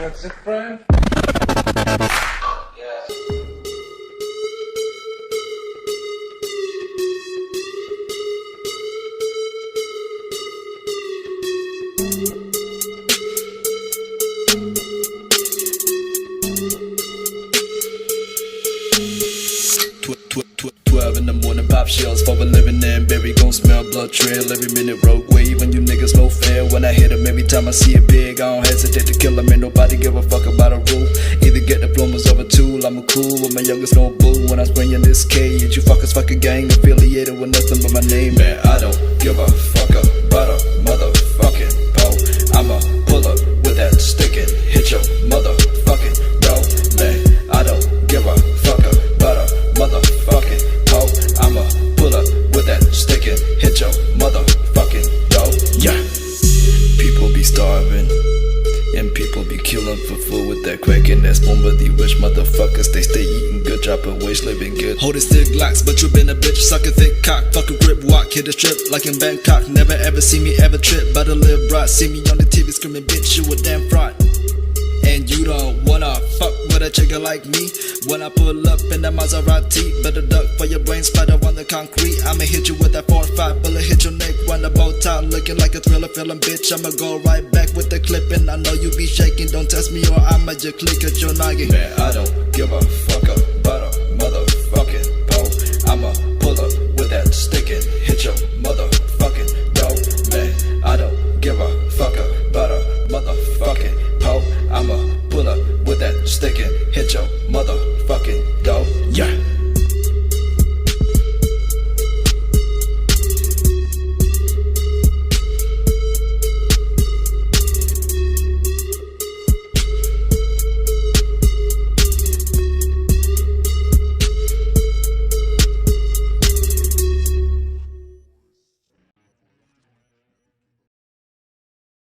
That's it, friend? Yes. 12 in the morning, pop shells for a living and berry gon' smell blood trail every minute. Rogue wave and you niggas no fair. When I hit 'em, every time I see it big, I don't hesitate to kill 'em. Ain't nobody give a fuck about a rule. Either get diplomas or a tool. I'm a cool with my youngest no boo. When I'm spraying this cage, you fuckers fuck a gang affiliated with nothing but my name. Man, I don't give a fuck about a motherfucking pole. I'ma pull up with that stick and hit your motherfucking door. Man, I don't give a fuck about a motherfucking pole. I'ma pull up with that stick and hit your motherfucking door. Yeah. People be starving and people be killing for food with that crack and that spoon. But these rich motherfuckers, they stay eating good, dropping waste, living good. Holding stick locks, but you been a bitch. Sucking thick cock, fucking grip, walk, hit a strip like in Bangkok. Never ever see me ever trip, but I live broad. See me on the TV screaming, bitch, you a damn fraud. And you don't wanna fuck with a chicken like me. When I pull up in that Maserati, better duck for your brain splatter on the concrete. I'ma hit you with that 4-5 bullet, hit your neck, run the bow tie, looking like a thriller film, bitch. I'ma go right back with the clip, and I know you be shaking. Don't test me or I'ma just click at your noggin. Man, I don't give a fuck